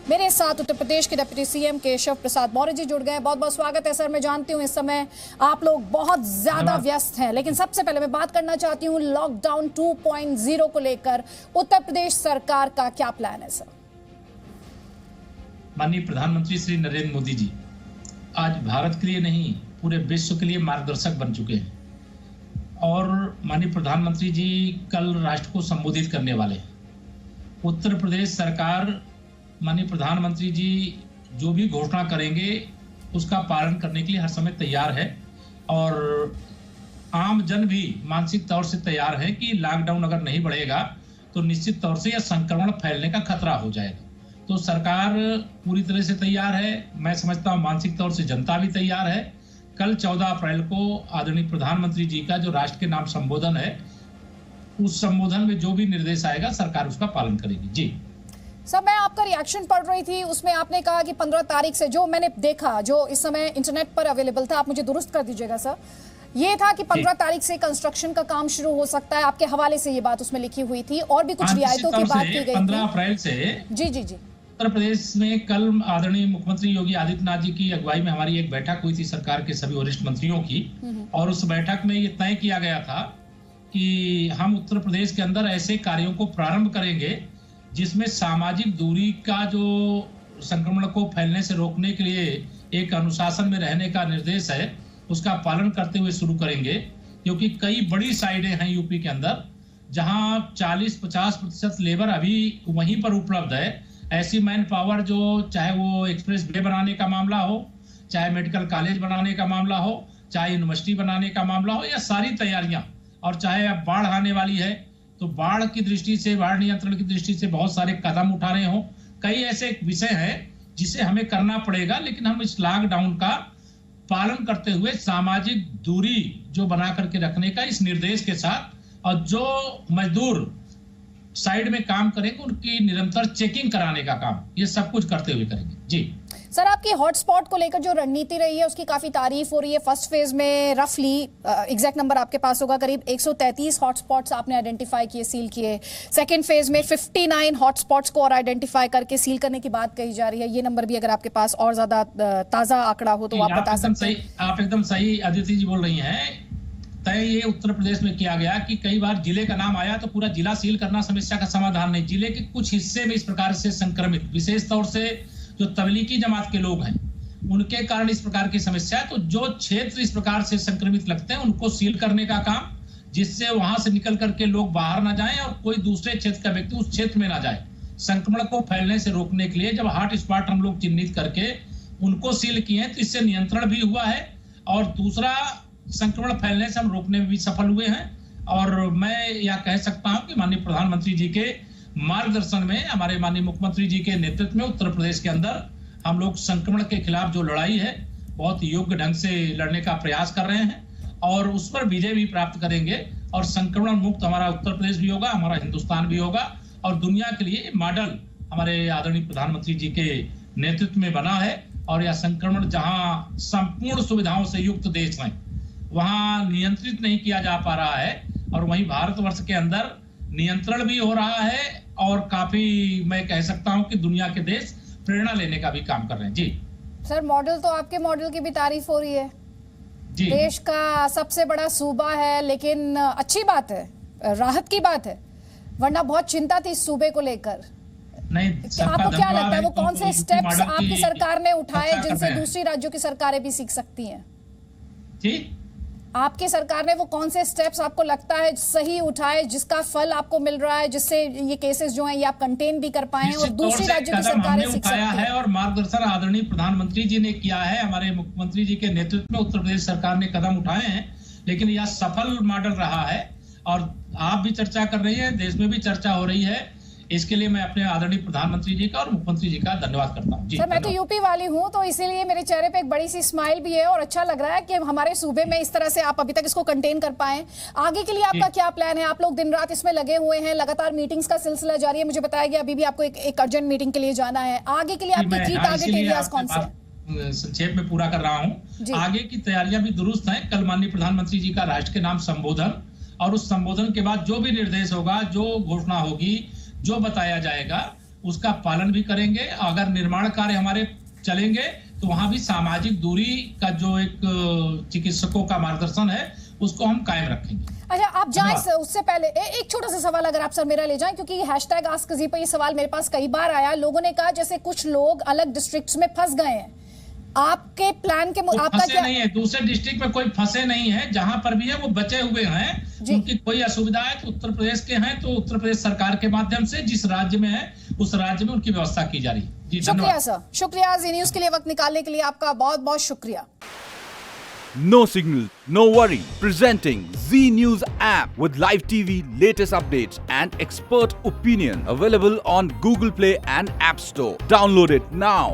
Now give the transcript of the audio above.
मेरे साथ उत्तर प्रदेश के डिप्टी सीएम केशव प्रसाद मौर्य जी जुड़ गए। बहुत बहुत स्वागत है सर। मैं जानती हूँ इस समय आप लोग बहुत ज्यादा व्यस्त हैं, लेकिन सबसे पहले मैं बात करना चाहती हूँ लॉकडाउन 2.0 को लेकर उत्तर प्रदेश सरकार का क्या प्लान है सर? माननीय प्रधानमंत्री श्री नरेंद्र मोदी जी आज भारत के लिए नहीं पूरे विश्व के लिए मार्गदर्शक बन चुके हैं और माननीय प्रधानमंत्री जी कल राष्ट्र को संबोधित करने वाले हैं। उत्तर प्रदेश सरकार माननीय प्रधानमंत्री जी जो भी घोषणा करेंगे उसका पालन करने के लिए हर समय तैयार है और आम जन भी मानसिक तौर से तैयार है कि लॉकडाउन अगर नहीं बढ़ेगा तो निश्चित तौर से यह संक्रमण फैलने का खतरा हो जाएगा। तो सरकार पूरी तरह से तैयार है। मैं समझता हूँ मानसिक तौर से जनता भी तैयार है। कल 14 अप्रैल को आदरणीय प्रधानमंत्री जी का जो राष्ट्र के नाम संबोधन है, उस संबोधन में जो भी निर्देश आएगा सरकार उसका पालन करेगी। जी सर, मैं आपका रिएक्शन पढ़ रही थी, उसमें आपने कहा कि 15 तारीख से जो मैंने देखा, जो इस समय इंटरनेट पर अवेलेबल था, आप मुझे दुरुस्त कर दीजिएगा सर, ये था कि 15 तारीख से कंस्ट्रक्शन का काम शुरू हो सकता है। आपके हवाले से ये बात उसमें लिखी हुई थी और भी कुछ रियायतों की बात की गई 15 अप्रैल से जी उत्तर प्रदेश में कल आदरणीय मुख्यमंत्री योगी आदित्यनाथ जी की अगुवाई में हमारी एक बैठक हुई थी सरकार के सभी वरिष्ठ मंत्रियों की और उस बैठक में ये तय किया गया था कि हम उत्तर प्रदेश के अंदर ऐसे कार्यों को प्रारंभ करेंगे जिसमें सामाजिक दूरी का जो संक्रमण को फैलने से रोकने के लिए एक अनुशासन में रहने का निर्देश है उसका पालन करते हुए शुरू करेंगे, क्योंकि कई बड़ी साइटें हैं यूपी के अंदर जहां 40-50% लेबर अभी वहीं पर उपलब्ध है। ऐसी मैन पावर जो चाहे वो एक्सप्रेस वे बनाने का मामला हो, चाहे मेडिकल कॉलेज बनाने का मामला हो, चाहे यूनिवर्सिटी बनाने का मामला हो, या सारी तैयारियां, और चाहे अब बाढ़ आने वाली है तो बाढ़ की दृष्टि से, बाढ़ नियंत्रण की दृष्टि से बहुत सारे कदम उठा रहे हो। कई ऐसे विषय हैं जिसे हमें करना पड़ेगा, लेकिन हम इस लॉकडाउन का पालन करते हुए सामाजिक दूरी जो बना करके रखने का इस निर्देश के साथ, और जो मजदूर साइड में काम करेंगे उनकी निरंतर चेकिंग कराने का काम, ये सब कुछ करते हुए करेंगे। जी सर, आपकी हॉटस्पॉट को लेकर जो रणनीति रही है उसकी काफी तारीफ हो रही है। फर्स्ट फेज में रफली एग्जैक्ट नंबर आपके पास होगा, करीब 133 हॉटस्पॉट्स आपने आइडेंटिफाई किए, सील किए। सेकंड फेज में 59 हॉटस्पॉट्स को और आइडेंटिफाई करके सील करने की बात कही जा रही है। ये नंबर भी अगर आपके पास और ज्यादा ताजा आंकड़ा हो तो आप बता सकते हैं। आप एकदम सही अदिति जी बोल रही हैं। तय ये उत्तर प्रदेश में किया गया कि कई बार जिले का नाम आया तो पूरा जिला सील करना समस्या का समाधान नहीं। जिले के कुछ हिस्से में इस प्रकार से संक्रमित, विशेष तौर से जो तबलीगी जमात के लोग हैं उनके कारण इस प्रकार की समस्या है, तो जो क्षेत्र इस प्रकार से संक्रमित लगते हैं उनको सील करने का काम, जिससे वहां से निकल करके लोग बाहर ना जाएं और कोई दूसरे क्षेत्र का व्यक्ति उस क्षेत्र में ना जाए। संक्रमण को फैलने से रोकने के लिए जब हॉट स्पॉट हम लोग चिन्हित करके उनको सील किए हैं तो इससे नियंत्रण भी हुआ है और दूसरा संक्रमण फैलने से हम रोकने में भी सफल हुए हैं। और मैं यह कह सकता हूं कि माननीय प्रधानमंत्री जी के मार्गदर्शन में, हमारे माननीय मुख्यमंत्री जी के नेतृत्व में उत्तर प्रदेश के अंदर हम लोग संक्रमण के खिलाफ जो लड़ाई है बहुत योग्य ढंग से लड़ने का प्रयास कर रहे हैं और उस पर विजय भी प्राप्त करेंगे और संक्रमण मुक्त हमारा उत्तर प्रदेश भी होगा, हमारा हिंदुस्तान भी होगा और दुनिया के लिए मॉडल हमारे आदरणीय प्रधानमंत्री जी के नेतृत्व में बना है। और यह संक्रमण जहां संपूर्ण सुविधाओं से युक्त देश है वहां नियंत्रित नहीं किया जा पा रहा है और वहीं भारतवर्ष के अंदर नियंत्रण भी हो रहा है और काफी मैं कह सकता हूं कि दुनिया के देश प्रेरणा लेने का भी काम कर रहे हैं। जी सर, मॉडल तो आपके मॉडल की भी तारीफ हो रही है। जी, देश का सबसे बड़ा सूबा है, लेकिन अच्छी बात है, राहत की बात है, वरना बहुत चिंता थी इस सूबे को लेकर। नहीं, आपको क्या लगता है वो कौन से स्टेप्स आपकी सरकार ने उठाए जिनसे दूसरी राज्यों की सरकारें भी सीख सकती हैं? जी, आपकी सरकार ने वो कौन से स्टेप्स आपको लगता है सही उठाए जिसका फल आपको मिल रहा है, जिससे ये केसेस जो हैं ये आप कंटेन भी कर पाए और दूसरी राज्यों की सरकारें सीख सकती हैं? और मार्गदर्शन आदरणीय प्रधानमंत्री जी ने किया है, हमारे मुख्यमंत्री जी के नेतृत्व में उत्तर प्रदेश सरकार ने कदम उठाए हैं, लेकिन यह सफल मॉडल रहा है और आप भी चर्चा कर रही है, देश में भी चर्चा हो रही है। इसके लिए मैं अपने आदरणीय प्रधानमंत्री जी का और मुख्यमंत्री जी का धन्यवाद करता हूं। सर, मैं तो यूपी वाली हूं तो इसीलिए मेरे चेहरे पे एक बड़ी सी स्माइल भी है और अच्छा लग रहा है कि हमारे सूबे में इस तरह से आप अभी तक इसको कंटेन कर पाए। आगे के लिए आपका क्या प्लान है? आप लोग दिन रात इसमें लगे हुए हैं, लगातार मीटिंग्स का सिलसिला जारी है, मुझे बताया गया अभी भी आपको एक अर्जेंट मीटिंग के लिए जाना है। आगे के लिए आपके 3 टारगेट एरियाज कौन से हैं? संक्षेप में पूरा कर रहा हूं। आगे की तैयारियां भी दुरुस्त हैं। कल माननीय प्रधानमंत्री जी का राष्ट्र के नाम संबोधन और उस संबोधन के बाद जो भी निर्देश होगा, जो घोषणा होगी, जो बताया जाएगा उसका पालन भी करेंगे। अगर निर्माण कार्य हमारे चलेंगे तो वहां भी सामाजिक दूरी का जो एक चिकित्सकों का मार्गदर्शन है उसको हम कायम रखेंगे। अच्छा, आप जाएं उससे पहले एक छोटा सा सवाल अगर आप सर मेरा ले जाएं, क्योंकि हैशटैग आस्क जी पर ये सवाल मेरे पास कई बार आया। लोगों ने कहा जैसे कुछ लोग अलग डिस्ट्रिक्ट्स में फंस गए हैं, आपके प्लान के आपका क्या? नहीं है, दूसरे डिस्ट्रिक्ट में कोई फंसे नहीं है, जहां पर भी है वो बचे हुए हैं। उनकी कोई असुविधा है तो उत्तर प्रदेश के हैं तो उत्तर प्रदेश सरकार के माध्यम से जिस राज्य में है उस राज्य में उनकी व्यवस्था की जा रही है। जी शुक्रिया सर, शुक्रिया जी न्यूज के लिए वक्त निकालने के लिए आपका बहुत बहुत शुक्रिया। No signal, no worry. Presenting Z News app with live TV, latest updates and expert opinion. Available on Google Play and App Store. Download it now.